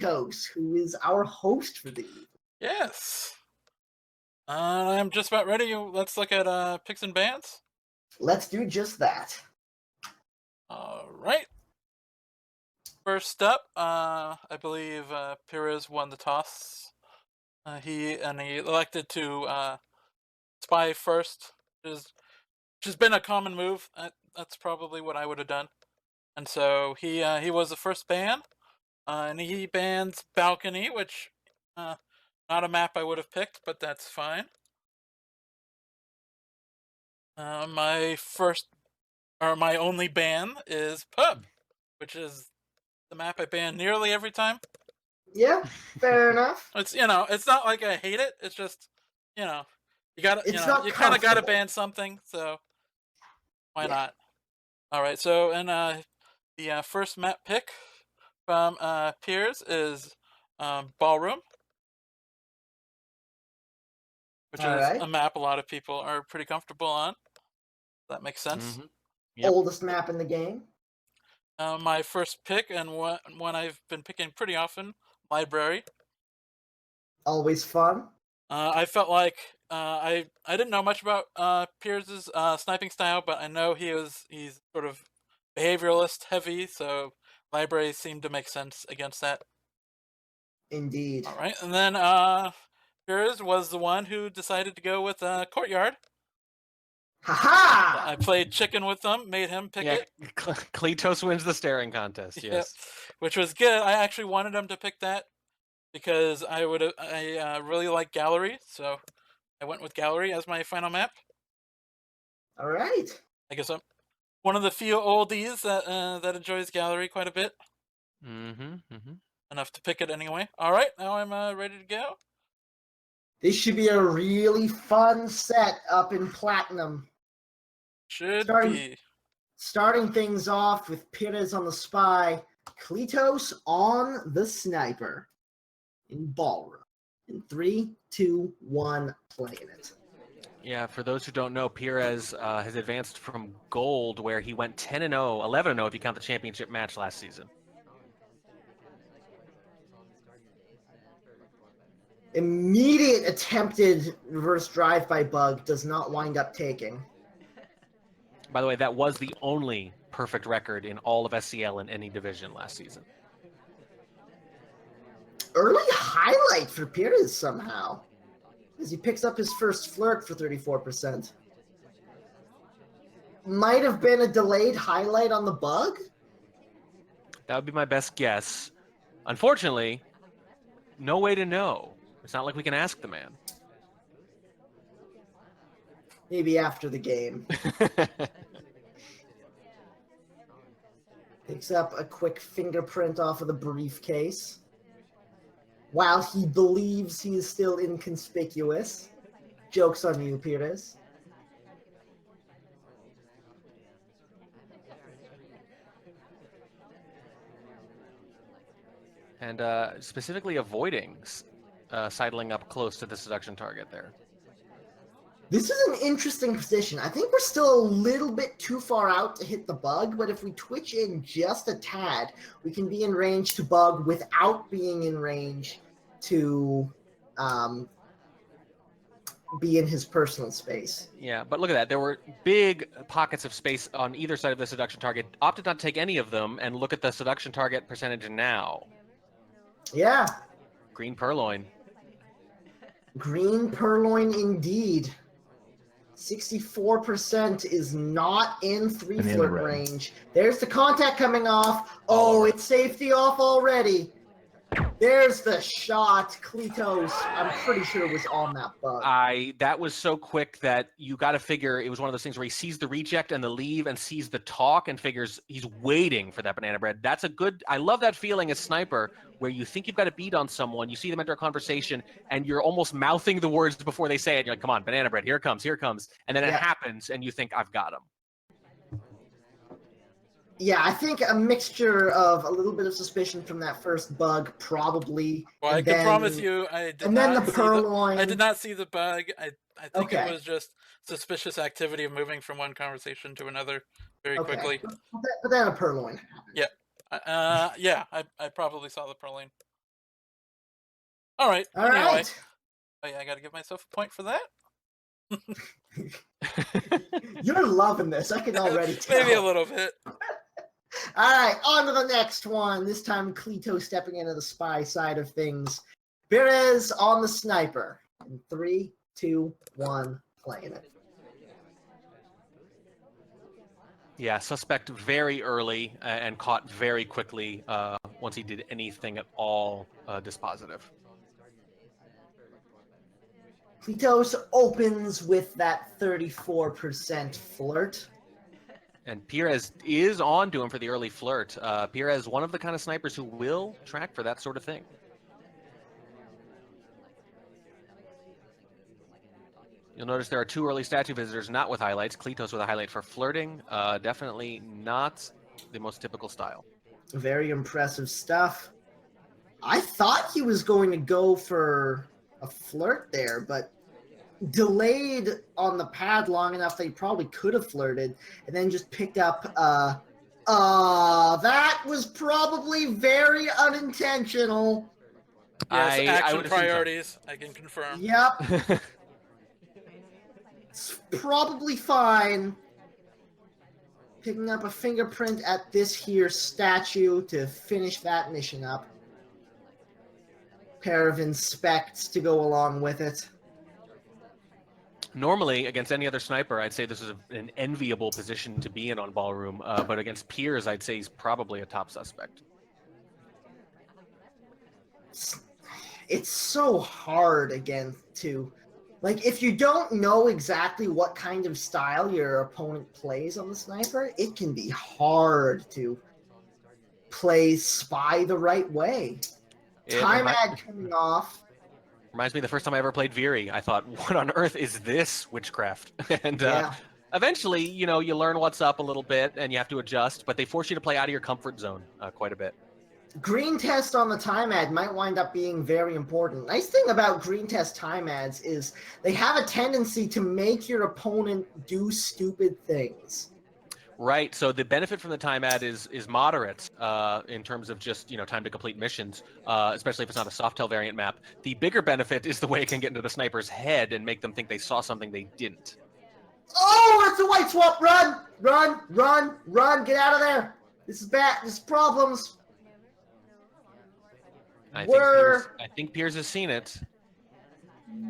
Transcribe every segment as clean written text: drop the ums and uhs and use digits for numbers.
Cleetose, who is our host for the evening. Yes. I'm just about ready. Let's look at picks and bans. Let's do just that. All right. First up, I believe Pires won the toss. He elected to spy first, which has been a common move. That's probably what I would have done. And so he was the first ban, and he bans balcony, which not a map I would have picked, but that's fine. My only ban is pub, which is the map I ban nearly every time. Yeah, fair enough. It's it's not like I hate it. It's just you gotta It's not you kind of gotta comfortable. ban something. So why Yeah. not? All right. So and the first map pick from Piers is Ballroom, which All is right. a map a lot of people are pretty comfortable on. That makes sense. Mm-hmm. Yep. Oldest map in the game. My first pick, and one I've been picking pretty often, Library. Always fun. I felt like I didn't know much about Piers's sniping style, but I know he's sort of behavioralist heavy, so Library seemed to make sense against that. Indeed. All right, and then Piers was the one who decided to go with Courtyard. Ha-ha! I played chicken with them, made him pick it. Cleetose wins the staring contest. Yes, Yep. Which was good. I actually wanted him to pick that because I really like Gallery, so I went with Gallery as my final map. All right. I guess I'm one of the few oldies that enjoys Gallery quite a bit. Enough to pick it anyway. All right, now I'm ready to go. This should be a really fun set up in Platinum. Should be. Starting things off with Pires on the spy, Cleetose on the sniper in Ballroom. In 3, 2, 1, playing it. Yeah, for those who don't know, Pires has advanced from gold, where he went 10-0, 11-0 if you count the championship match last season. Immediate attempted reverse drive-by bug does not wind up taking. By the way, that was the only perfect record in all of SCL in any division last season. Early highlight for Pires somehow, as he picks up his first flirt for 34%. Might have been a delayed highlight on the bug? That would be my best guess. Unfortunately, no way to know. It's not like we can ask the man. Maybe after the game. Picks up a quick fingerprint off of the briefcase. While he believes he is still inconspicuous. Joke's on you, Pires. And specifically avoiding sidling up close to the seduction target there. This is an interesting position. I think we're still a little bit too far out to hit the bug, but if we twitch in just a tad, we can be in range to bug without being in range to be in his personal space. Yeah, but look at that. There were big pockets of space on either side of the seduction target. Opted not to take any of them, and look at the seduction target percentage now. Yeah. Green purloin. Green purloin indeed. 64% is not in 3 flirt range. There's the contact coming off. Oh, it's safety off already. There's the shot. Cleetose, I'm pretty sure, was on that bug. That was so quick that you got to figure it was one of those things where he sees the reject and the leave and sees the talk and figures he's waiting for that banana bread. That's a good, I love that feeling as sniper where you think you've got a beat on someone, you see them enter a conversation and you're almost mouthing the words before they say it. You're like, come on, banana bread, here it comes. And then it happens and you think, I've got him. Yeah, I think a mixture of a little bit of suspicion from that first bug, probably. Well, I can promise you, I did I did not see the bug. I think it was just suspicious activity of moving from one conversation to another very quickly. But then a purloin happened. Yeah, yeah, I probably saw the purloin. All right. All Anyway, right. oh yeah, I got to give myself a point for that. You're loving this. I can already tell. Maybe a little bit. All right, on to the next one. This time, Cleetose stepping into the spy side of things. Pires on the sniper. In 3, 2, 1, playing it. Yeah, suspect very early and caught very quickly once he did anything at all dispositive. Cleetose opens with that 34% flirt. And Pires is on to him for the early flirt. Pires, one of the kind of snipers who will track for that sort of thing. You'll notice there are 2 early statue visitors not with highlights. Cleetose with a highlight for flirting. Definitely not the most typical style. Very impressive stuff. I thought he was going to go for a flirt there, but delayed on the pad long enough that he probably could have flirted, and then just picked up that was probably very unintentional. Yes, action would assume so. priorities. I can confirm. Yep. It's probably fine. Picking up a fingerprint at this here statue to finish that mission up. Pair of inspects to go along with it. Normally, against any other sniper, I'd say this is an enviable position to be in on Ballroom, but against Pires, I'd say he's probably a top suspect. It's so hard again to, like, if you don't know exactly what kind of style your opponent plays on the sniper, it can be hard to play spy the right way. Time ad coming off. Reminds me of the first time I ever played Viri. I thought, what on earth is this witchcraft? And Yeah. eventually, you know, you learn what's up a little bit and you have to adjust, but they force you to play out of your comfort zone quite a bit. Green test on the time ad might wind up being very important. Nice thing about green test time ads is they have a tendency to make your opponent do stupid things. Right. So the benefit from the time ad is moderate in terms of just, you know, time to complete missions, especially if it's not a Softail variant map. The bigger benefit is the way it can get into the sniper's head and make them think they saw something they didn't. Oh, it's a white swap! Run! Run! Run! Run! Get out of there! This is bad. This is problems. I We're think Pires has seen it.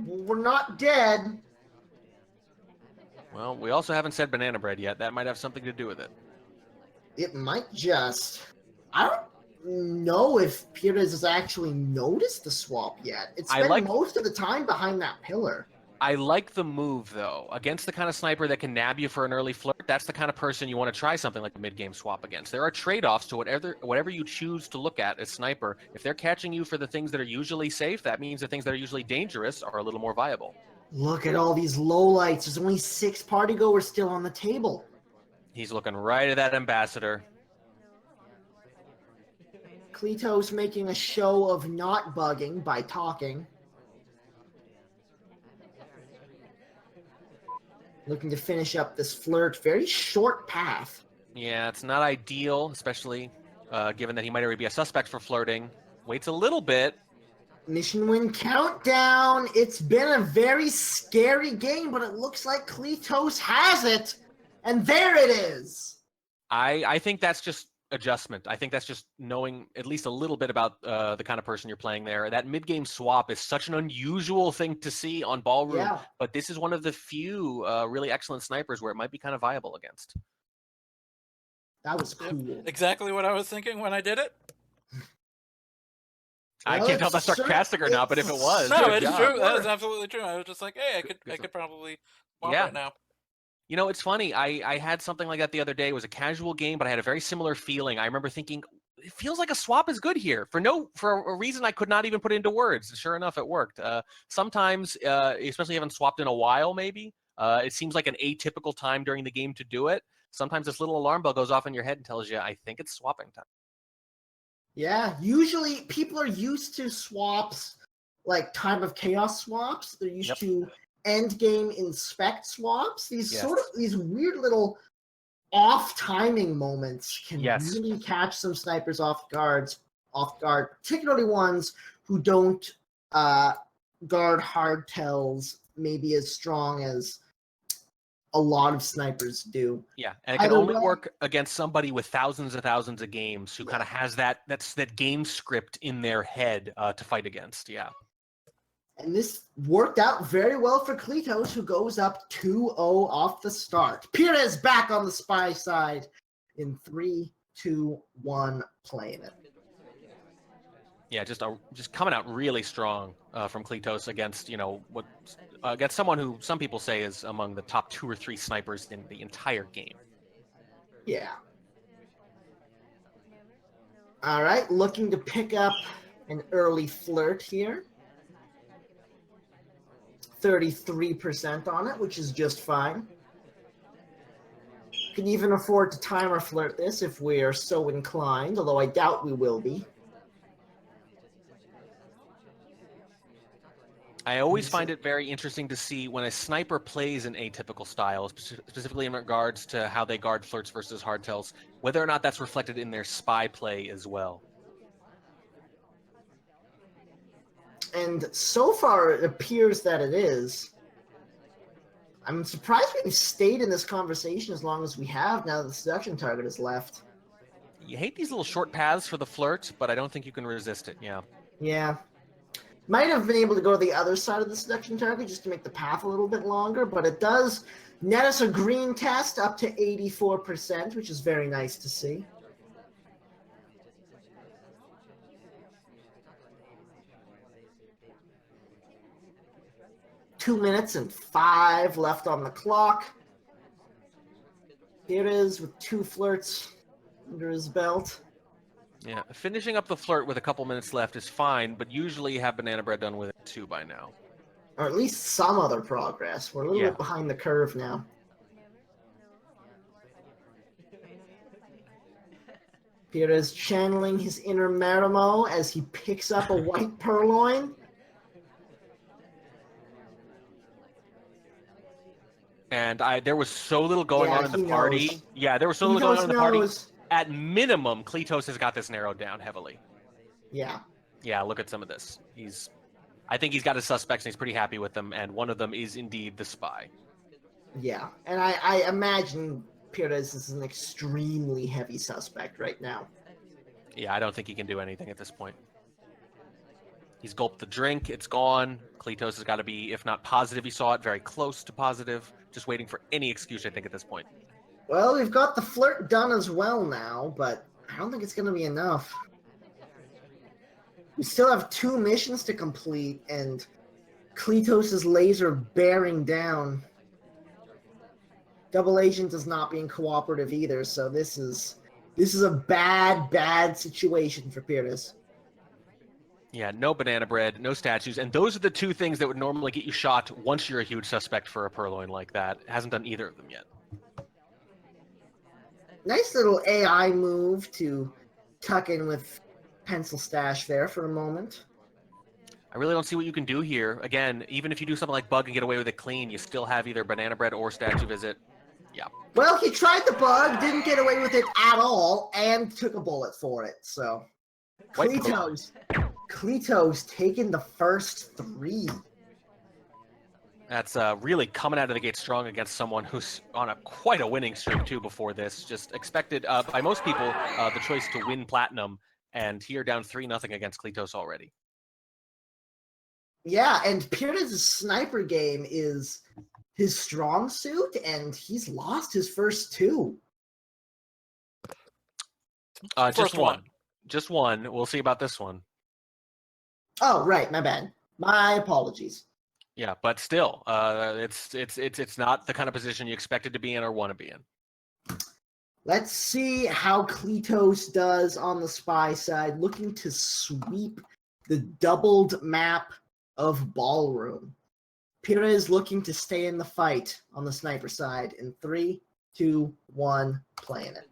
we're not dead. Well, we also haven't said banana bread yet. That might have something to do with it. It might just. I don't know if Pires has actually noticed the swap yet. It's spent most of the time behind that pillar. I like the move, though. Against the kind of sniper that can nab you for an early flirt, that's the kind of person you want to try something like a mid-game swap against. There are trade-offs to whatever you choose to look at as sniper. If they're catching you for the things that are usually safe, that means the things that are usually dangerous are a little more viable. Look at all these lowlights. There's only 6 party goers still on the table. He's looking right at that ambassador. Cleetose making a show of not bugging by talking. Looking to finish up this flirt. Very short path. Yeah, it's not ideal, especially given that he might already be a suspect for flirting. Waits a little bit. Mission win countdown. It's been a very scary game, but it looks like Cleetose has it. And there it is. I think that's just adjustment. I think that's just knowing at least a little bit about the kind of person you're playing there. That mid-game swap is such an unusual thing to see on Ballroom, but this is one of the few really excellent snipers where it might be kind of viable against. That was cool. Exactly what I was thinking when I did it. I can't tell if that's sarcastic or not, but if it was, no, it's true. That is absolutely true. I was just like, hey, I could probably swap right now. You know, it's funny. I had something like that the other day. It was a casual game, but I had a very similar feeling. I remember thinking, it feels like a swap is good here for a reason I could not even put into words. Sure enough, it worked. Sometimes, especially if you haven't swapped in a while, maybe it seems like an atypical time during the game to do it. Sometimes this little alarm bell goes off in your head and tells you, I think it's swapping time. Yeah, usually people are used to swaps, like Time of Chaos swaps. They're used to end game inspect swaps. These these weird little off timing moments can really catch some snipers off guard, particularly ones who don't guard hardtails maybe as strong as a lot of snipers do. Yeah, and it can Either only way- work against somebody with thousands and thousands of games who kind of has that game script in their head to fight against. Yeah. And this worked out very well for Cleetose, who goes up 2-0 off the start. Pires back on the spy side in 3, 2, 1, playing it. Yeah, just coming out really strong from Cleetose against against someone who some people say is among the top 2 or 3 snipers in the entire game. Yeah. All right, looking to pick up an early flirt here. 33% on it, which is just fine. Can even afford to timer flirt this if we are so inclined, although I doubt we will be. I always find it very interesting to see when a sniper plays an atypical style, specifically in regards to how they guard flirts versus hardtails, whether or not that's reflected in their spy play as well. And so far, it appears that it is. I'm surprised we've stayed in this conversation as long as we have now that the seduction target is left. You hate these little short paths for the flirt, but I don't think you can resist it, yeah. Yeah. Might have been able to go to the other side of the seduction target just to make the path a little bit longer, but it does net us a green test up to 84%, which is very nice to see. Two minutes and 5 left on the clock. Here it is with 2 flirts under his belt. Yeah, finishing up the flirt with a couple minutes left is fine, but usually you have banana bread done with it too by now. Or at least some other progress. We're a little bit behind the curve now. Pires channeling his inner Marimo as he picks up a white purloin. And there was so little going on in the party. Knows. Yeah, there was so little going on in the party. Knows. At minimum, Cleetose has got this narrowed down heavily. Yeah. Yeah, look at some of this. I think he's got his suspects and he's pretty happy with them, and one of them is indeed the spy. Yeah, and I imagine Pires is an extremely heavy suspect right now. Yeah, I don't think he can do anything at this point. He's gulped the drink, it's gone. Cleetose has got to be, if not positive he saw it, very close to positive. Just waiting for any excuse, I think, at this point. Well, we've got the flirt done as well now, but I don't think it's going to be enough. We still have 2 missions to complete, and Cleetose' laser bearing down. Double Agent is not being cooperative either, so this is a bad situation for Pires. Yeah, no banana bread, no statues, and those are the 2 things that would normally get you shot once you're a huge suspect for a purloin like that. Hasn't done either of them yet. Nice little AI move to tuck in with pencil stash there for a moment. I really don't see what you can do here. Again, even if you do something like bug and get away with it clean, you still have either banana bread or statue visit. Yeah. Well, he tried the bug, didn't get away with it at all, and took a bullet for it, so... Cleetose taking the first 3. That's really coming out of the gate strong against someone who's on quite a winning streak too before this. Just expected by most people the choice to win platinum, and here down 3-0 against Cleetose already. Yeah, and Pires' sniper game is his strong suit, and he's lost his first 2. Just one. Just one. We'll see about this one. Oh, right, my bad. My apologies. Yeah, but still, it's not the kind of position you expected to be in or want to be in. Let's see how Cleetose does on the spy side, looking to sweep the doubled map of Ballroom. Pires looking to stay in the fight on the sniper side in 3, 2, 1, playing it.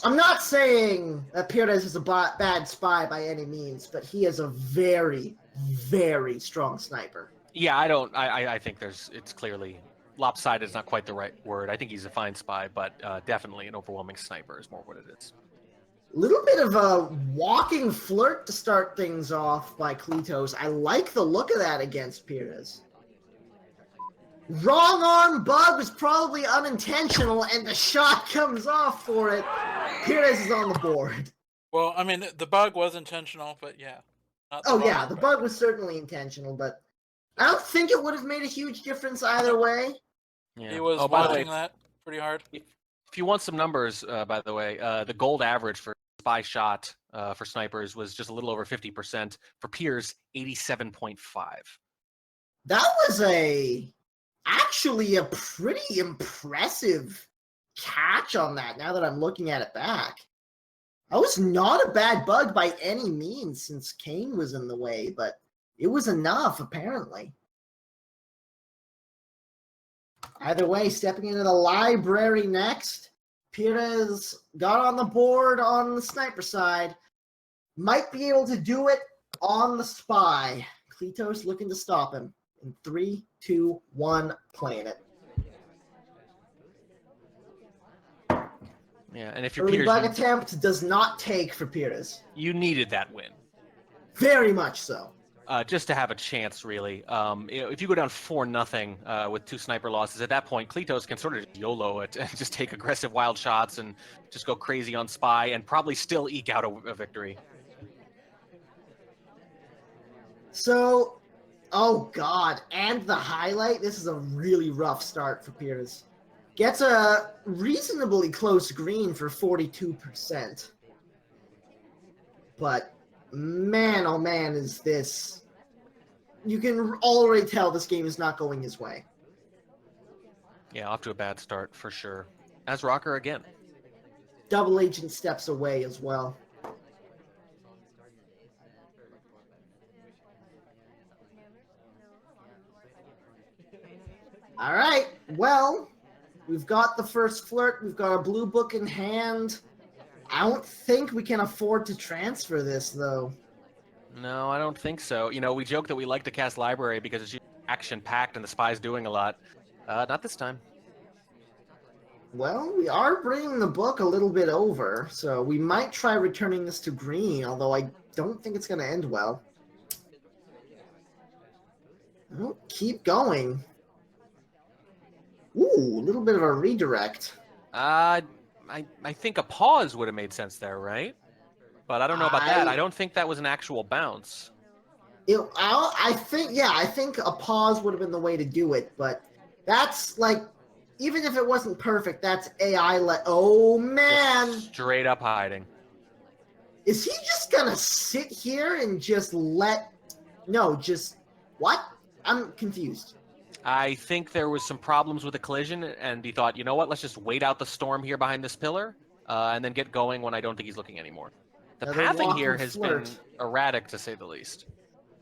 I'm not saying that Pires is a bad spy by any means, but he is a very, very strong sniper. Yeah, I think it's clearly lopsided is not quite the right word. I think he's a fine spy, but definitely an overwhelming sniper is more what it is. Little bit of a walking flirt to start things off by Cleetose. I like the look of that against Pires. Wrong arm bug was probably unintentional, and the shot comes off for it. Pires is on the board. Well, I mean, the bug was intentional, but yeah. Oh yeah, the bug was certainly intentional, but I don't think it would have made a huge difference either way. Yeah. He was by the way, watching that pretty hard. if you want some numbers, by the way, the gold average for spy shot for snipers was just a little over 50%. For Pires, 87.5. That was actually a pretty impressive catch on that, now that I'm looking at it back. That was not a bad bug by any means since Kane was in the way, but it was enough, apparently. Either way, stepping into the library next, Pires got on the board on the sniper side. Might be able to do it on the spy. Cleetose looking to stop him. In 3, 2, 1, playing it. Yeah, and if you're Early Pires, bug attempt does not take for Pires. you needed that win. Very much so. Just to have a chance, really. If you go down 4-0 with 2 sniper losses, at that point, Cleetose can sort of just YOLO it and just take aggressive wild shots and just go crazy on spy and probably still eke out a victory. So, oh god, and the highlight, this is a really rough start for Pires. Gets a reasonably close green for 42%. But man, oh man, is this... You can already tell this game is not going his way. Yeah, off to a bad start for sure. As Rocker again. Double agent steps away as well. All right, well, we've got the first flirt. We've got a blue book in hand. I don't think we can afford to transfer this, though. No, I don't think so. You know, we joke that we like to cast Library because it's action-packed and the spy's doing a lot. Not this time. Well, we are bringing the book a little bit over, so we might try returning this to green, although I don't think it's going to end well. Well, keep going. Ooh, a little bit of a redirect. I think a pause would have made sense there, right? But I don't know about that. I don't think that was an actual bounce. I think a pause would have been the way to do it, but that's like, even if it wasn't perfect, that's AI oh man! Just straight up hiding. Is he just gonna sit here and just what? I'm confused. I think there was some problems with the collision, and he thought, you know what, let's just wait out the storm here behind this pillar, and then get going when I don't think he's looking anymore. The pathing here has been erratic, to say the least.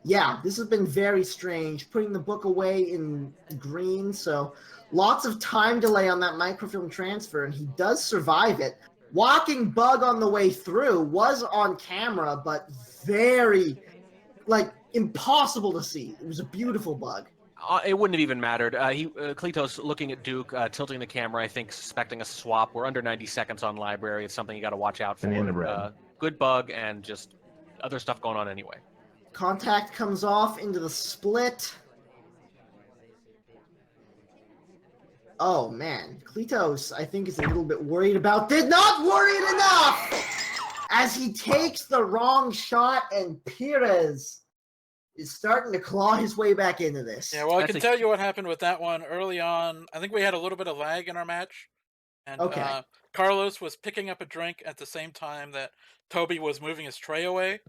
Yeah, this has been very strange. Putting the book away in green, so lots of time delay on that microfilm transfer, and he does survive it. Walking bug on the way through was on camera, but very, impossible to see. It was a beautiful bug. It wouldn't have even mattered. Cleetose looking at Duke, tilting the camera, I think, suspecting a swap. We're under 90 seconds on Library. It's something you got to watch out for. Good bug and just other stuff going on anyway. Contact comes off into the split. Oh, man. Cleetose, I think, is a little bit worried about this. Not worried enough! As he takes the wrong shot, and Pires is starting to claw his way back into this. Yeah, well, I can tell you what happened with that one early on. I think we had a little bit of lag in our match. And okay. Carlos was picking up a drink at the same time that Toby was moving his tray away.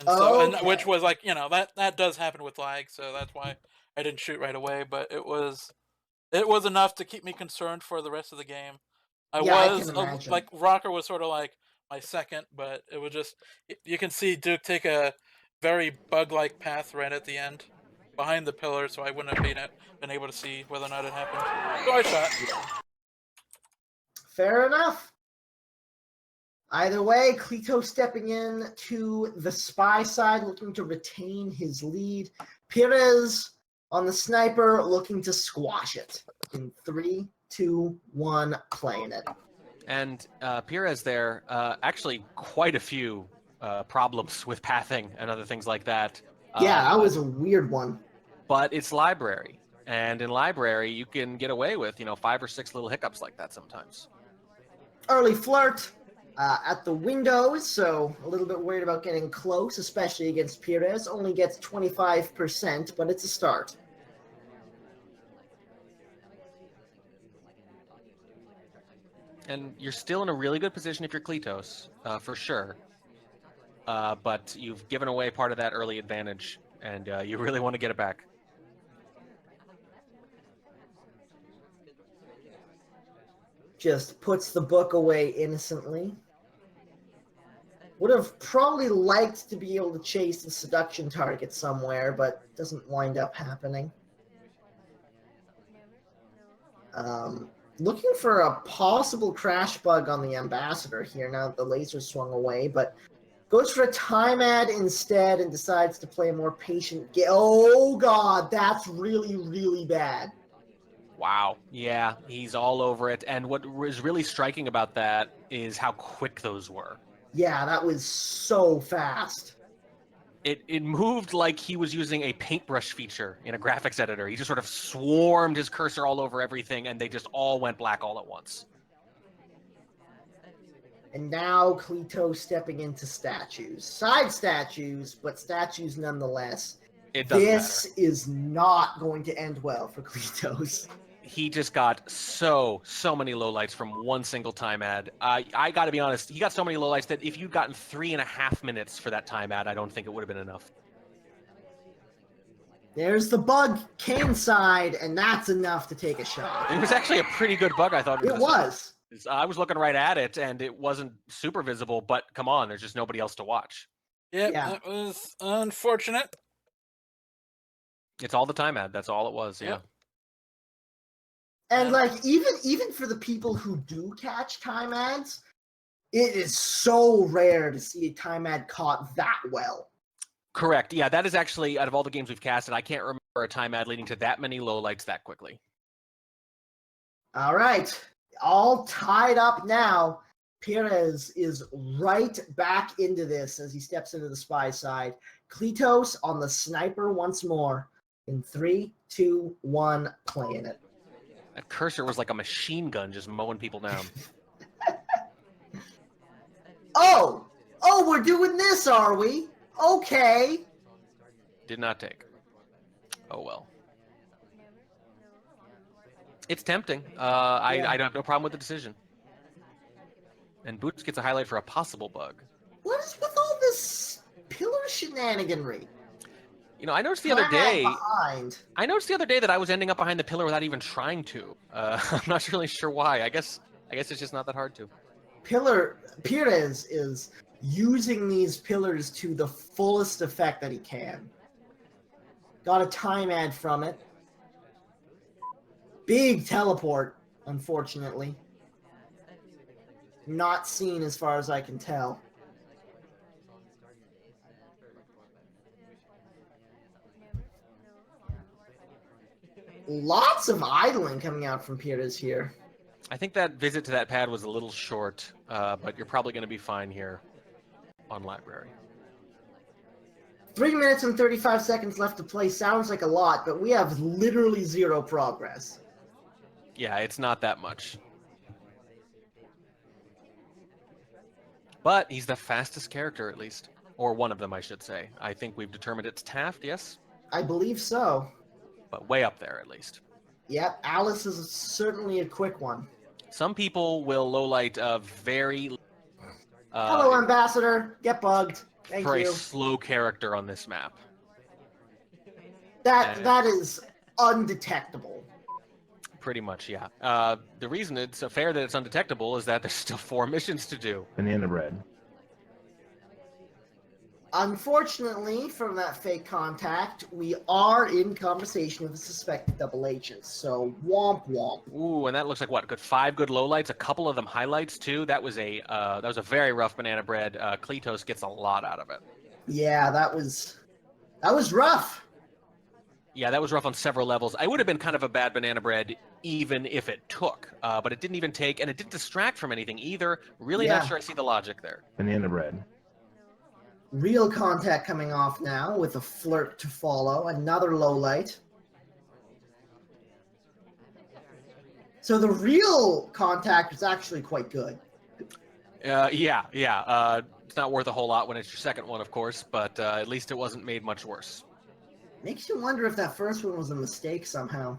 And so, which was like, that does happen with lag, so that's why I didn't shoot right away. But it was enough to keep me concerned for the rest of the game. Rocker was sort of like my second, but it was just, you can see Duke take a very bug-like path right at the end behind the pillar, so I wouldn't have been able to see whether or not it happened. So I shot. Fair enough. Either way, Cleetose stepping in to the spy side, looking to retain his lead. Pires on the sniper, looking to squash it. In 3, 2, 1, playing it. And Pires there, actually quite a few problems with pathing and other things like that. Yeah, that was a weird one. But it's library. And in library, you can get away with, 5 or 6 little hiccups like that sometimes. Early flirt at the windows, so a little bit worried about getting close, especially against Pires. Only gets 25%, but it's a start. And you're still in a really good position if you're Cleetose, for sure. But you've given away part of that early advantage, and you really want to get it back. Just puts the book away innocently. Would have probably liked to be able to chase the seduction target somewhere, but doesn't wind up happening. Looking for a possible crash bug on the ambassador here now that the laser swung away, but goes for a time ad instead and decides to play a more patient game. Oh god, that's really, really bad. Wow. Yeah, he's all over it. And what was really striking about that is how quick those were. Yeah, that was so fast. It moved like he was using a paintbrush feature in a graphics editor. He just sort of swarmed his cursor all over everything, and they just all went black all at once. And now Cleetose stepping into statues. Side statues, but statues nonetheless. It doesn't This matter. is not going to end well for Cleetose. He just got so many lowlights from one single time ad. I got to be honest, he got so many lowlights that if you'd gotten 3.5 minutes for that time ad, I don't think it would have been enough. There's the bug cane side, and that's enough to take a shot. It was actually a pretty good bug, I thought. It was. I was looking right at it, and it wasn't super visible, but come on, there's just nobody else to watch. Yep, Yeah. that was unfortunate. It's all the time ad. That's all it was, yeah. Yep. And like even for the people who do catch time ads, it is so rare to see a time ad caught that well. Correct. Yeah, that is actually, out of all the games we've casted, I can't remember a time ad leading to that many lowlights that quickly. All right. All tied up now. Pires is right back into this as he steps into the spy side. Cleetose on the sniper once more. In 3, 2, 1, playing it. That cursor was like a machine gun just mowing people down. Oh, we're doing this, are we? Okay. Did not take. Oh, well. It's tempting. I don't have no problem with the decision. And Boots gets a highlight for a possible bug. What is with all this pillar shenaniganry? I noticed the other day. Behind. I noticed the other day that I was ending up behind the pillar without even trying to. I'm not really sure why. I guess it's just not that hard to. Pires is using these pillars to the fullest effect that he can. Got a time ad from it. Big teleport, unfortunately. Not seen as far as I can tell. Lots of idling coming out from Pires here. I think that visit to that pad was a little short, but you're probably going to be fine here on library. 3 minutes and 35 seconds left to play. Sounds like a lot, but we have literally zero progress. Yeah, it's not that much. But he's the fastest character, at least. Or one of them, I should say. I think we've determined it's Taft, yes? I believe so. But way up there, at least. Yep, Alice is certainly a quick one. Some people will lowlight a very... Hello, Ambassador. Get bugged. Thank for you. a slow character on this map. That is undetectable. Pretty much, yeah. The reason it's fair that it's undetectable is that there's still 4 missions to do. Banana bread. Unfortunately, from that fake contact, we are in conversation with the suspected double H's. So, womp womp. Ooh, and that looks like what? Good 5 good lowlights, a couple of them highlights too. That was a very rough banana bread. Cleetose gets a lot out of it. Yeah, that was rough. Yeah, that was rough on several levels. I would have been kind of a bad banana bread even if it took. But it didn't even take, and it didn't distract from anything either. Really not Yeah. sure I see the logic there. Banana bread. Real contact coming off now with a flirt to follow. Another low light. So the real contact is actually quite good. Yeah. It's not worth a whole lot when it's your second one, of course, but at least it wasn't made much worse. Makes you wonder if that first one was a mistake somehow.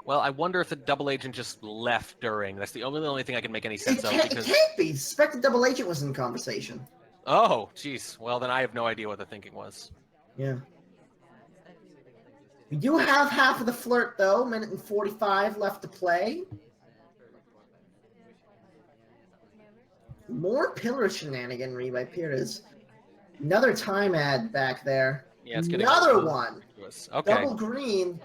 Well, I wonder if the double agent just left during. That's the only thing I can make any It sense of. can't, Because it can't be. Suspected double agent was in conversation. oh, jeez. Well, then I have no idea what the thinking was. Yeah. We do have half of the flirt, though. Minute and 45 left to play. More pillar shenaniganry by Pires. Another time ad back there. Yeah, it's getting Another old. one. Okay. Double green,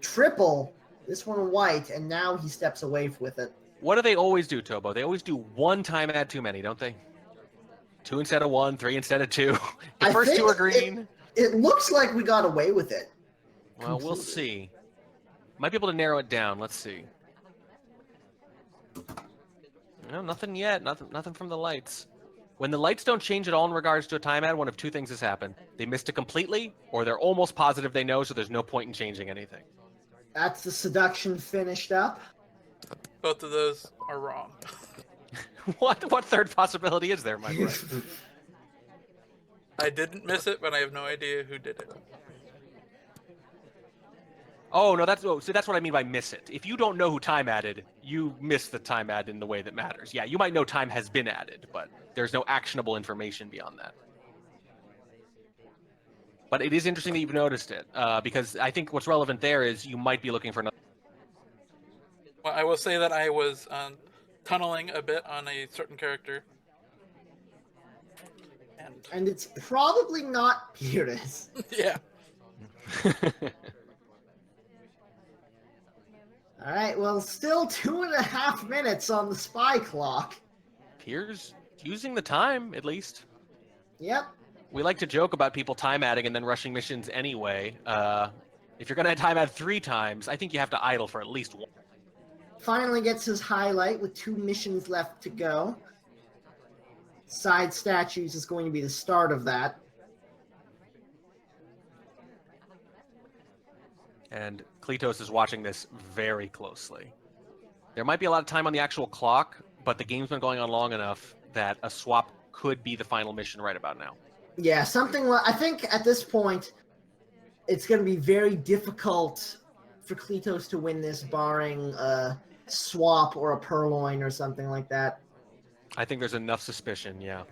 triple. This one white, and now he steps away with it. What do they always do, Tobo? They always do one time ad too many, don't they? 2 instead of 1, 3 instead of 2. The I first think 2 are green. It looks like we got away with it. Well, we'll see. Might be able to narrow it down. Let's see. No, nothing yet. Nothing from the lights. When the lights don't change at all in regards to a time ad, one of two things has happened. They missed it completely, or they're almost positive they know, so there's no point in changing anything. That's the seduction finished up. Both of those are wrong. What third possibility is there, my friend? I didn't miss it, but I have no idea who did it. Oh, no, that's what I mean by miss it. If you don't know who time added, you miss the time add in the way that matters. Yeah, you might know time has been added, but there's no actionable information beyond that. But it is interesting that you've noticed it, because I think what's relevant there is you might be looking for another. Well, I will say that I was tunneling a bit on a certain character. And it's probably not Pires. Yeah. All right, well, still 2.5 minutes on the spy clock. Pires using the time, at least. Yep. We like to joke about people time adding and then rushing missions anyway. If you're going to time add 3 times, I think you have to idle for at least 1. Finally gets his highlight with 2 missions left to go. Side statues is going to be the start of that. And Cleetose is watching this very closely. There might be a lot of time on the actual clock, but the game's been going on long enough that a swap could be the final mission right about now. Yeah, something like, I think at this point, it's going to be very difficult for Cleetose to win this, barring a swap or a purloin or something like that. I think there's enough suspicion, yeah.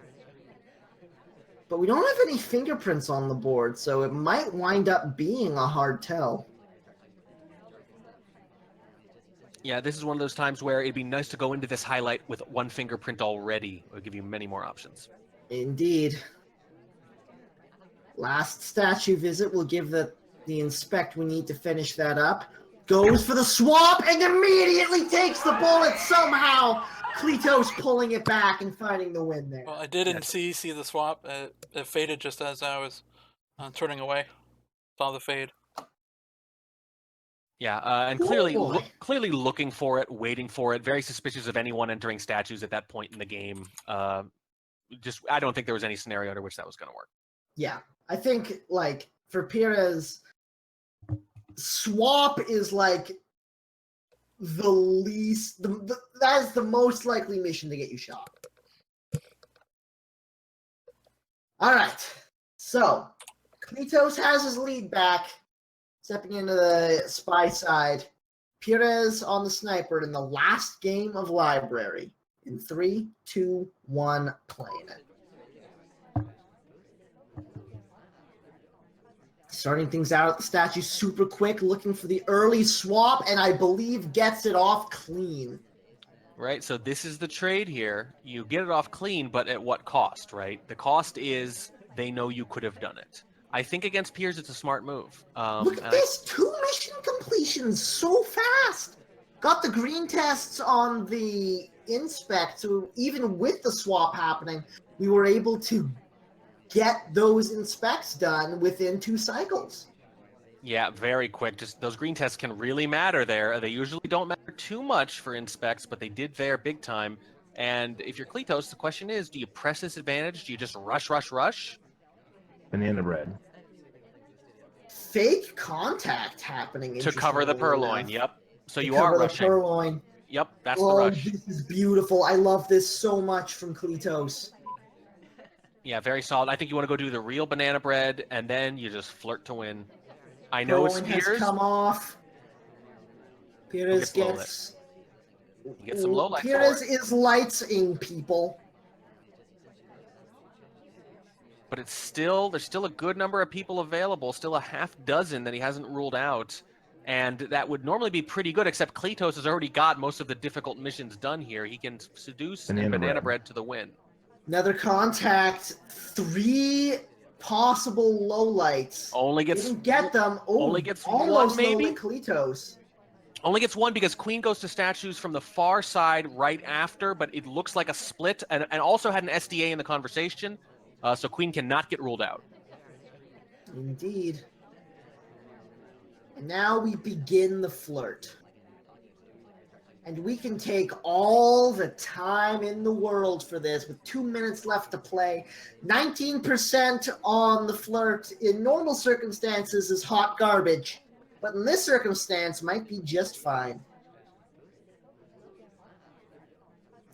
But we don't have any fingerprints on the board, so it might wind up being a hard tell. Yeah, this is one of those times where it'd be nice to go into this highlight with 1 fingerprint already. It would give you many more options. Indeed. Last statue visit will give the inspect we need to finish that up. Goes for the swap and immediately takes the bullet somehow. Cleetose pulling it back and finding the win there. Well, I did see the swap. It faded just as I was turning away. Saw the fade. Yeah, and clearly looking for it, waiting for it, very suspicious of anyone entering statues at that point in the game. I don't think there was any scenario under which that was going to work. Yeah, I think, like, for Pires, swap is, like, the least... that is the most likely mission to get you shot. All right, so Cleetose has his lead back. Stepping into the spy side, Pires on the sniper in the last game of Library. In 3, 2, 1, playing it. Starting things out at the statue super quick, looking for the early swap, and I believe gets it off clean. Right, so this is the trade here. You get it off clean, but at what cost, right? The cost is they know you could have done it. I think against Pires, it's a smart move. Look at this, 2 mission completions so fast. Got the green tests on the inspect, so even with the swap happening, we were able to get those inspects done within 2 cycles. Yeah, very quick. Just those green tests can really matter there. They usually don't matter too much for inspects, but they did there big time. And if you're Cleetose, the question is, do you press this advantage? Do you just rush, rush, rush? Banana bread. Fake contact happening To cover the interestingly purloin, enough. yep. So To you are cover the rushing. purloin. Yep, that's the Oh, rush. this is beautiful. I love this so much from Cleetose. Yeah, very solid. I think you want to go do the real banana bread, and then you just flirt to win. I know it's Purloin has Pires. come off. Pires gets low gets... You get some low light for Pires it. is lights-ing people. But it's still, there's still a good number of people available, still a half dozen that he hasn't ruled out. And that would normally be pretty good, except Cleetose has already got most of the difficult missions done here. He can seduce banana bread to the win. Another contact. 3 possible lowlights. Only gets Didn't get them. Oh, only gets almost one, maybe? low-lit Cleetose. Only gets one because Queen goes to statues from the far side right after, but it looks like a split, and also had an SDA in the conversation, so Queen cannot get ruled out. Indeed. And now we begin the flirt. And we can take all the time in the world for this, with 2 minutes left to play. 19% on the flirt in normal circumstances is hot garbage, but in this circumstance might be just fine.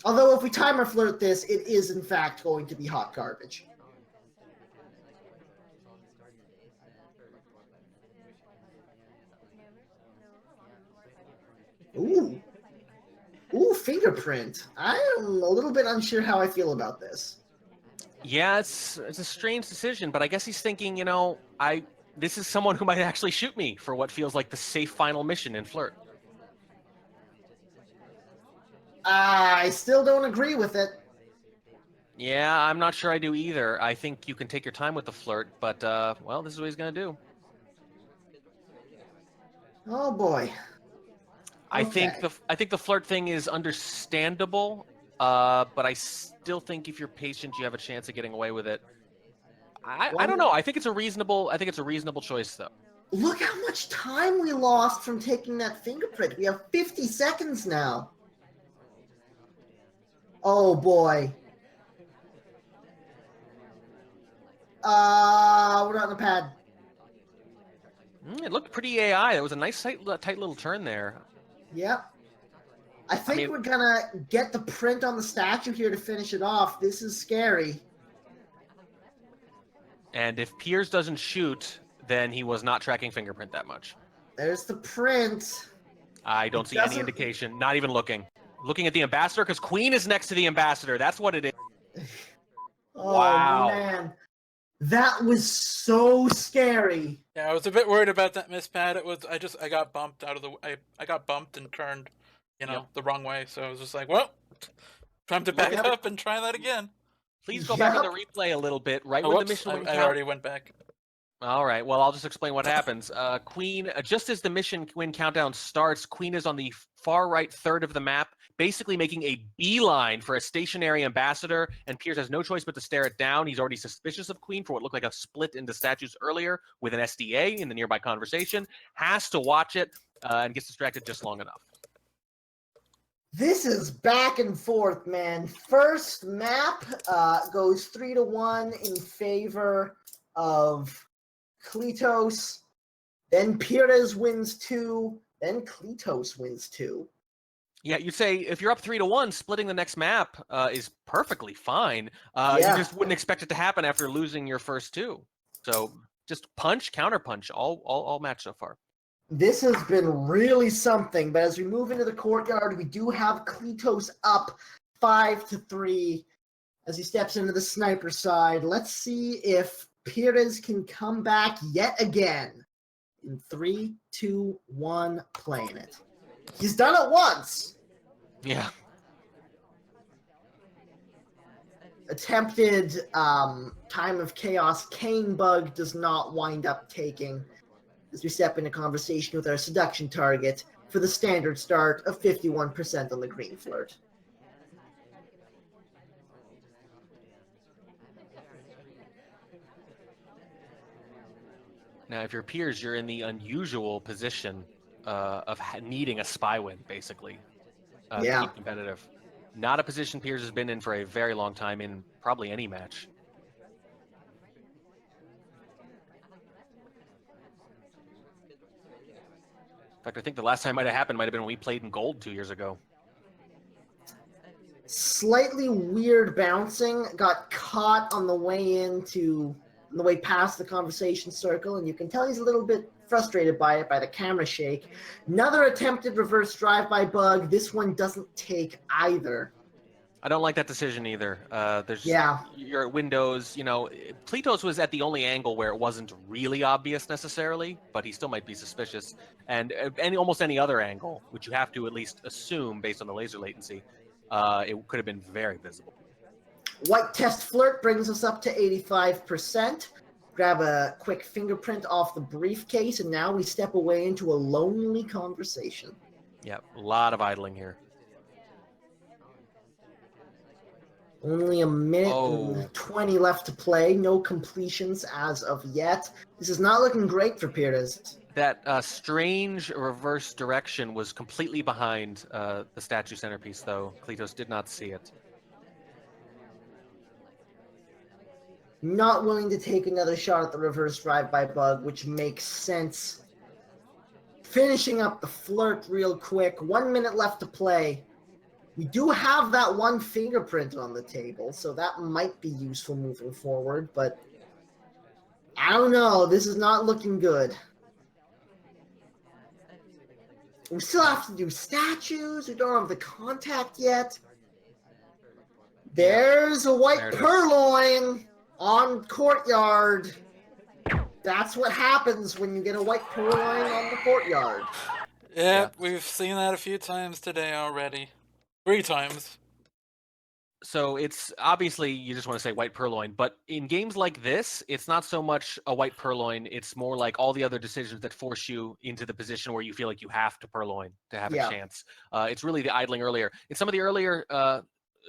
Although if we timer flirt this, it is in fact going to be hot garbage. Ooh. Ooh, fingerprint. I am a little bit unsure how I feel about this. Yeah, it's a strange decision, but I guess he's thinking, this is someone who might actually shoot me for what feels like the safe final mission in flirt. I still don't agree with it. Yeah, I'm not sure I do either. I think you can take your time with the flirt, but, well, this is what he's going to do. Oh boy. I Okay. think the flirt thing is understandable, but I still think if you're patient, you have a chance of getting away with it. I don't know. I think it's a reasonable choice, though. Look how much time we lost from taking that fingerprint. We have 50 seconds now. Oh boy. We're not on the pad. It looked pretty AI. It was a nice, tight little turn there. Yep. I think we're gonna get the print on the statue here to finish it off. This is scary. And if Pires doesn't shoot, then he was not tracking fingerprint that much. There's the print. I don't see any indication. Not even looking. Looking at the ambassador, because Queen is next to the ambassador. That's what it is. Oh, wow. Man. That was so scary. Yeah, I was a bit worried about that mispad. I got bumped out of the I got bumped and turned, the wrong way. So I was just like, well, time to back up and try that again. Please go back in the replay a little bit, right when the mission went I already went back. All right, well, I'll just explain what happens. Queen, just as the mission win countdown starts, Queen is on the far right third of the map, basically making a beeline for a stationary ambassador, and Pires has no choice but to stare it down. He's already suspicious of Queen for what looked like a split into statues earlier with an SDA in the nearby conversation, has to watch it, and gets distracted just long enough. This is back and forth, man. First map goes 3-1 in favor of Cleetose. Then Pires wins 2. Then Cleetose wins 2. Yeah, you'd say if you're up 3-1, splitting the next map is perfectly fine. You just wouldn't expect it to happen after losing your first 2. So just punch, counter punch, all match so far. This has been really something, but as we move into the courtyard, we do have Cleetose up 5-3 as he steps into the sniper side. Let's see if Pires can come back yet again. In 3, 2, 1, playing it. He's done it once. Yeah. Attempted Time of Chaos Cane bug does not wind up taking as we step into conversation with our seduction target for the standard start of 51% on the green flirt. Now, if you're Pires, you're in the unusual position of needing a spy win, basically, to Yeah. keep competitive. Not a position Pires has been in for a very long time in probably any match. In fact, I think the last time it might have happened might have been when we played in gold 2 years ago. Slightly weird bouncing, got caught on the way past the conversation circle, and you can tell he's a little bit frustrated by it, by the camera shake. Another attempted reverse drive-by bug. This one doesn't take either. I don't like that decision either. There's Yeah. your windows, Cleetose was at the only angle where it wasn't really obvious necessarily, but he still might be suspicious. And almost any other angle, which you have to at least assume based on the laser latency, it could have been very visible. White test flirt brings us up to 85%. Grab a quick fingerprint off the briefcase, and now we step away into a lonely conversation. Yeah, a lot of idling here. Only a minute and 20 left to play. No completions as of yet. This is not looking great for Pires. That strange reverse direction was completely behind the statue centerpiece, though. Cleetose did not see it. Not willing to take another shot at the reverse drive-by bug, which makes sense. Finishing up the flirt real quick. 1 minute left to play. We do have that one fingerprint on the table, so that might be useful moving forward, but I don't know. This is not looking good. We still have to do statues. We don't have the contact yet. There's a white purloin on courtyard. That's what happens when you get a white purloin on the courtyard. Yep, we've seen that a few times today already. 3 times. So it's obviously you just want to say white purloin, but in games like this, it's not so much a white purloin. It's more like all the other decisions that force you into the position where you feel like you have to purloin to have a chance. It's really the idling earlier. In some of the earlier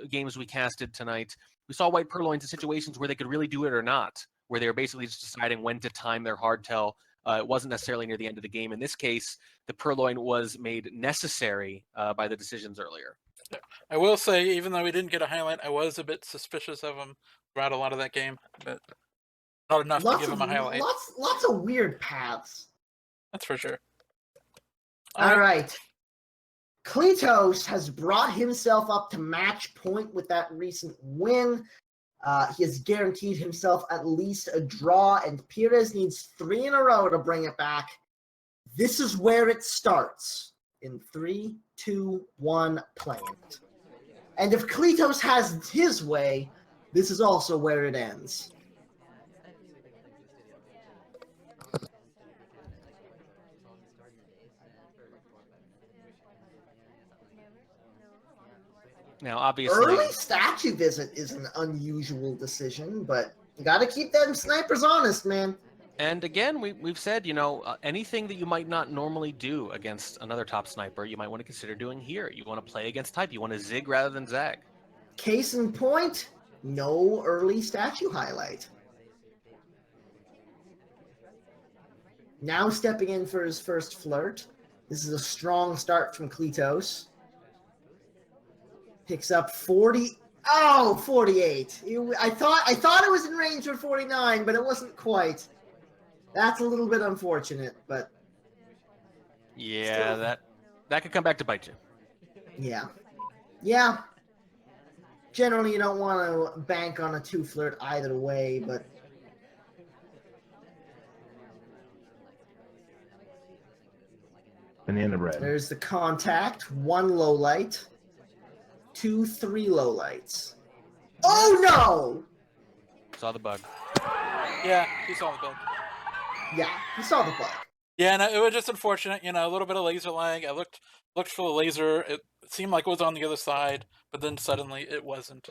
games we casted tonight, we saw white purloins in situations where they could really do it or not, where they were basically just deciding when to time their hardtail. It wasn't necessarily near the end of the game. In this case, the purloin was made necessary by the decisions earlier. I will say, even though we didn't get a highlight, I was a bit suspicious of him throughout a lot of that game, but not enough to give him a highlight. Lots of weird paths. That's for sure. All right. Cleetose has brought himself up to match point with that recent win. He has guaranteed himself at least a draw, and Pires needs 3 in a row to bring it back. This is where it starts. In 3, 2, 1, playing it. And if Cleetose has his way, this is also where it ends. Now, obviously, early statue visit is an unusual decision, but you got to keep them snipers honest, man. And again, we've said, anything that you might not normally do against another top sniper, you might want to consider doing here. You want to play against type. You want to zig rather than zag. Case in point, no early statue highlight. Now stepping in for his first flirt. This is a strong start from Cleetose. Picks up 40. Oh, 48. I thought it was in range for 49, but it wasn't quite. That's a little bit unfortunate, but yeah, still. that could come back to bite you. Yeah. Generally, you don't want to bank on a 2 flirt either way, but banana bread. There's the contact. 1 low light. 2, 3 low lights. Oh no! Saw the bug. Yeah, he saw the bug. Yeah, he saw the bug. Yeah, no, it was just unfortunate. A little bit of laser lag. I looked for the laser. It seemed like it was on the other side, but then suddenly it wasn't.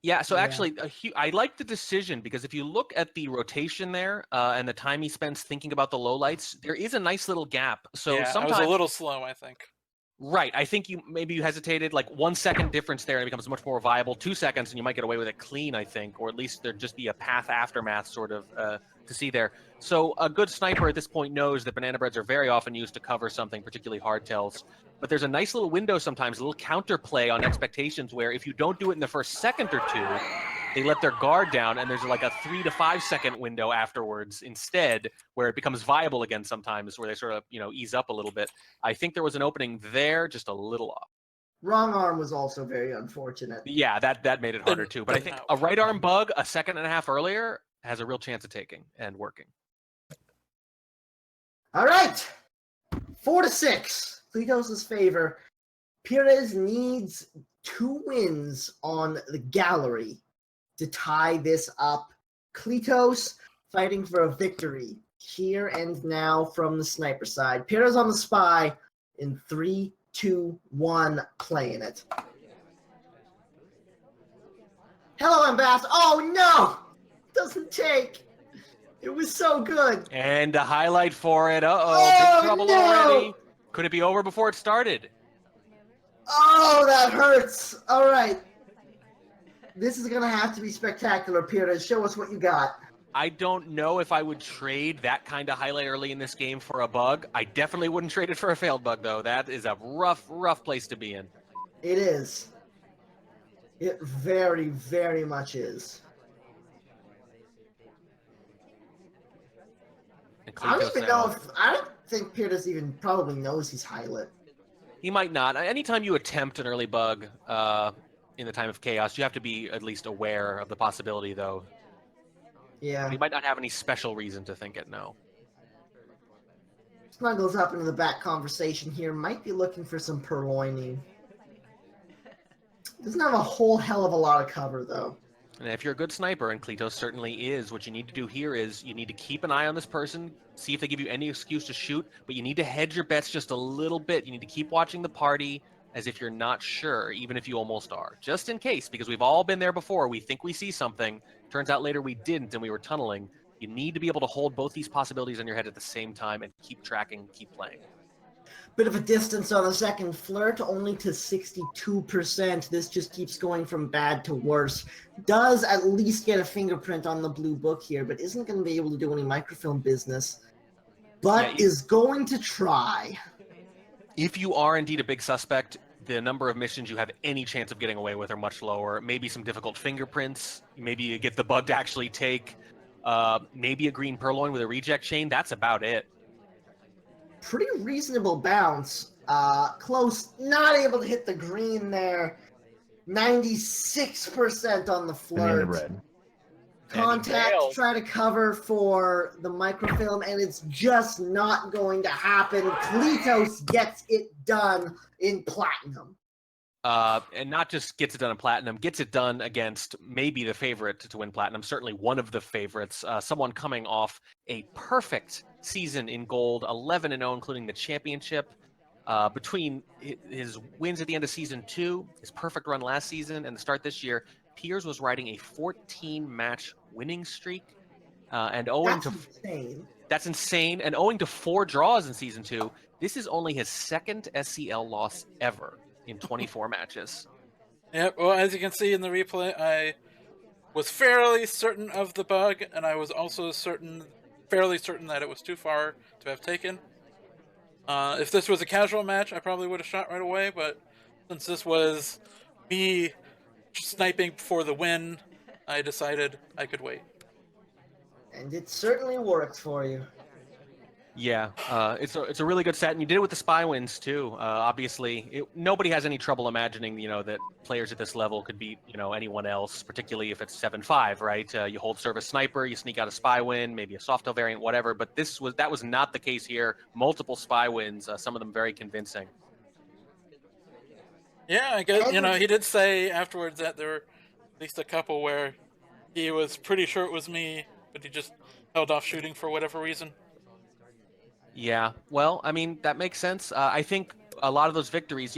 Yeah, so actually, I like the decision because if you look at the rotation there and the time he spends thinking about the lowlights, there is a nice little gap. So yeah, sometimes I was a little slow, I think. Right. I think maybe you hesitated, like 1 second difference there, and it becomes much more viable. 2 seconds, and you might get away with it clean, I think, or at least there'd just be a path aftermath sort of to see there. So a good sniper at this point knows that banana breads are very often used to cover something, particularly hardtails. But there's a nice little window sometimes, a little counterplay on expectations where if you don't do it in the first second or two, they let their guard down, and there's like a 3 to 5 second window afterwards instead, where it becomes viable again sometimes, where they sort of ease up a little bit. I think there was an opening there, just a little off. Wrong arm was also very unfortunate. Yeah, that made it harder too. But I think a right arm bug a second and a half earlier has a real chance of taking and working. All right, 4-6, Cleetose's favor. Pires needs 2 wins on the gallery to tie this up. Cleetose fighting for a victory here and now from the sniper side. Pires on the spy in 3, 2, 1, playing it. Hello, Ambassador. Oh no! Doesn't take. It was so good. And a highlight for it. Oh, big trouble no! already. Could it be over before it started? Oh, that hurts. All right. This is going to have to be spectacular, Pires. Show us what you got. I don't know if I would trade that kind of highlight early in this game for a bug. I definitely wouldn't trade it for a failed bug, though. That is a rough place to be in. It is. It very, very much is. I don't even know if... I don't think Pires even probably knows he's highlight. He might not. Anytime you attempt an early bug in the time of chaos, you have to be at least aware of the possibility, though. Yeah. But he might not have any special reason to think it, no. Snuggles up into the back conversation here. Might be looking for some purloining. Doesn't have a whole hell of a lot of cover, though. And if you're a good sniper, and Cleetose certainly is, what you need to do here is you need to keep an eye on this person, see if they give you any excuse to shoot, but you need to hedge your bets just a little bit. You need to keep watching the party as if you're not sure, even if you almost are. Just in case, because we've all been there before. We think we see something. Turns out later we didn't, and we were tunneling. You need to be able to hold both these possibilities in your head at the same time and keep tracking, keep playing. Bit of a distance on the second flirt, only to 62%. This just keeps going from bad to worse. Does at least get a fingerprint on the blue book here, but isn't going to be able to do any microfilm business. But is going to try. If you are indeed a big suspect, the number of missions you have any chance of getting away with are much lower. Maybe some difficult fingerprints. Maybe you get the bug to actually take. Maybe a green purloin with a reject chain. That's about it. Pretty reasonable bounce. Close, not able to hit the green there. 96% on the flirt. Bread. Contact, try to cover for the microfilm, and it's just not going to happen. Cleetose gets it done in platinum. And not just gets it done in platinum, gets it done against maybe the favorite to win platinum, certainly one of the favorites, someone coming off a perfect season in gold, 11-0, including the championship. Between his wins at the end of season 2, his perfect run last season, and the start this year, Pires was riding a 14-match winning streak, and owing That's insane. That's insane. And owing to 4 draws in season 2, this is only his second SCL loss ever in 24 matches. Yep. Well, as you can see in the replay, I was fairly certain of the bug, and I was also fairly certain that it was too far to have taken. If this was a casual match, I probably would have shot right away, but since this was me sniping for the win, I decided I could wait. And it certainly worked for you. Yeah, it's a really good set, and you did it with the spy wins too. Obviously, nobody has any trouble imagining, that players at this level could beat, anyone else, particularly if it's 7-5, right? You hold service sniper, you sneak out a spy win, maybe a softail variant, whatever. But that was not the case here. Multiple spy wins, some of them very convincing. Yeah, I guess he did say afterwards that there were at least a couple where he was pretty sure it was me, but he just held off shooting for whatever reason. Yeah, well, I mean, that makes sense. I think a lot of those victories,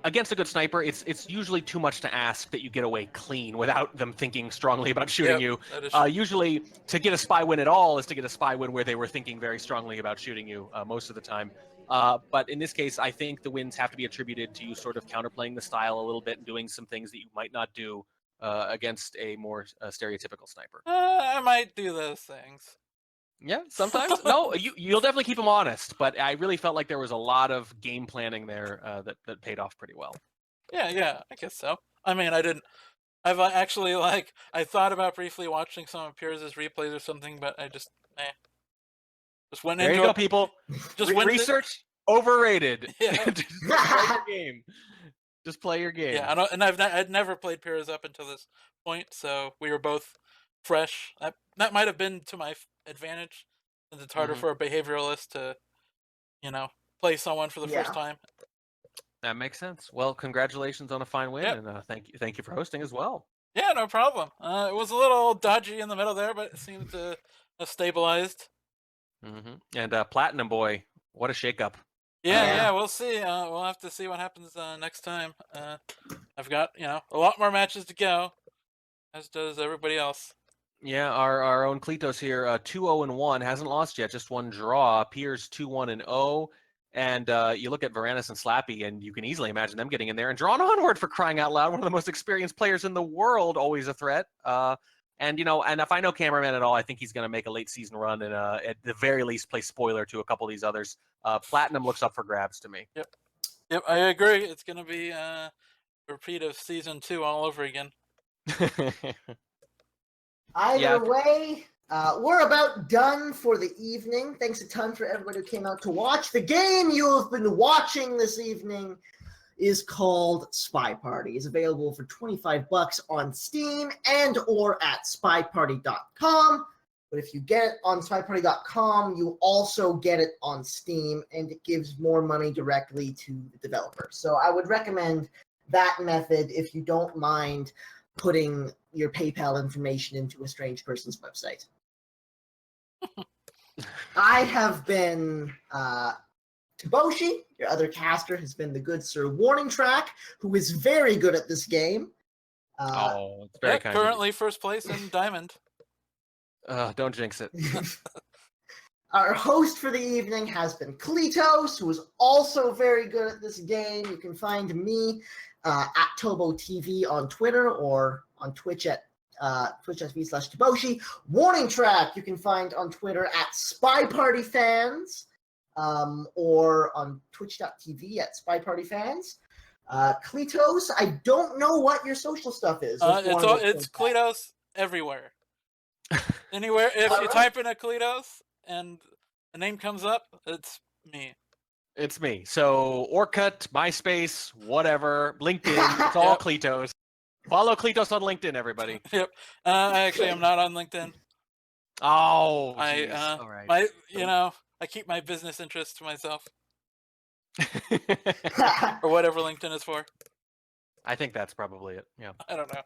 against a good sniper, it's usually too much to ask that you get away clean without them thinking strongly about shooting you. Usually, to get a spy win at all is to get a spy win where they were thinking very strongly about shooting you most of the time. But in this case, I think the wins have to be attributed to you sort of counterplaying the style a little bit and doing some things that you might not do against a more stereotypical sniper. I might do those things. Yeah, sometimes. No, you'll definitely keep them honest, but I really felt like there was a lot of game planning there that paid off pretty well. Yeah, I guess so. I mean, I've actually, I thought about briefly watching some of Pires' replays or something, but I just went There into you go, it. people. Just went Research overrated. Yeah. Just play your game. Just play your game. Yeah, I'd never played Pires up until this point, so we were both fresh. That might have been to my advantage, since it's harder for a behavioralist to, play someone for the first time. That makes sense. Well, congratulations on a fine win, and thank you for hosting as well. Yeah, no problem. It was a little dodgy in the middle there, but it seemed to have stabilized. And Platinum Boy, what a shakeup! Yeah, we'll see. We'll have to see what happens next time. I've got a lot more matches to go, as does everybody else. Yeah, our own Cleetose here, 2-0-1, hasn't lost yet, just one draw. Pires 2-1-0, and you look at Varanus and Slappy, and you can easily imagine them getting in there and drawn onward, for crying out loud. One of the most experienced players in the world, always a threat. And if I know Cameraman at all, I think he's going to make a late season run and at the very least play spoiler to a couple of these others. Platinum looks up for grabs to me. Yep, I agree. It's going to be a repeat of season 2 all over again. Either way, we're about done for the evening. Thanks a ton for everybody who came out to watch. The game you have been watching this evening is called Spy Party. It's available for $25 on Steam and or at spyparty.com. But if you get it on spyparty.com, you also get it on Steam, and it gives more money directly to the developer. So I would recommend that method if you don't mind putting your PayPal information into a strange person's website. I have been Taboshi. Your other caster has been the good Sir Warning Track, who is very good at this game. It's very kind. Currently first place in Diamond. Don't jinx it. Our host for the evening has been Cleetose, who is also very good at this game. You can find me at Tobo TV on Twitter or on Twitch at twitch.tv/Taboshi. Warning Track you can find on Twitter at SpyPartyFans or on twitch.tv at SpyPartyFans. Cleetose, I don't know what your social stuff is. It's Cleetose everywhere. Anywhere, if you type in a Cleetose and a name comes up, it's me. It's me. So Orkut, MySpace, whatever, LinkedIn, it's all Cleetose. Follow Cleetose on LinkedIn, everybody. Yep. Actually, I'm not on LinkedIn. Oh, all right. I keep my business interests to myself. Or whatever LinkedIn is for. I think that's probably it. Yeah. I don't know.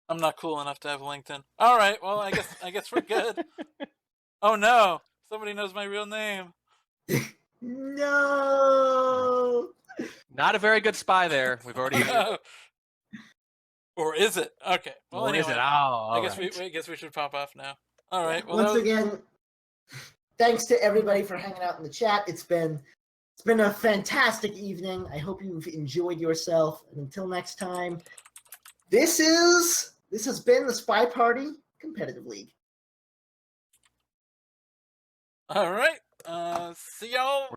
I'm not cool enough to have LinkedIn. All right. Well, I guess we're good. Oh no! Somebody knows my real name. No. Not a very good spy there. We've already. Or is it? Okay. Well, or anyway, is it? Oh, I guess we should pop off now. All right. Well, once again, thanks to everybody for hanging out in the chat. It's been a fantastic evening. I hope you've enjoyed yourself. And until next time, this has been the Spy Party Competitive League. All right. See y'all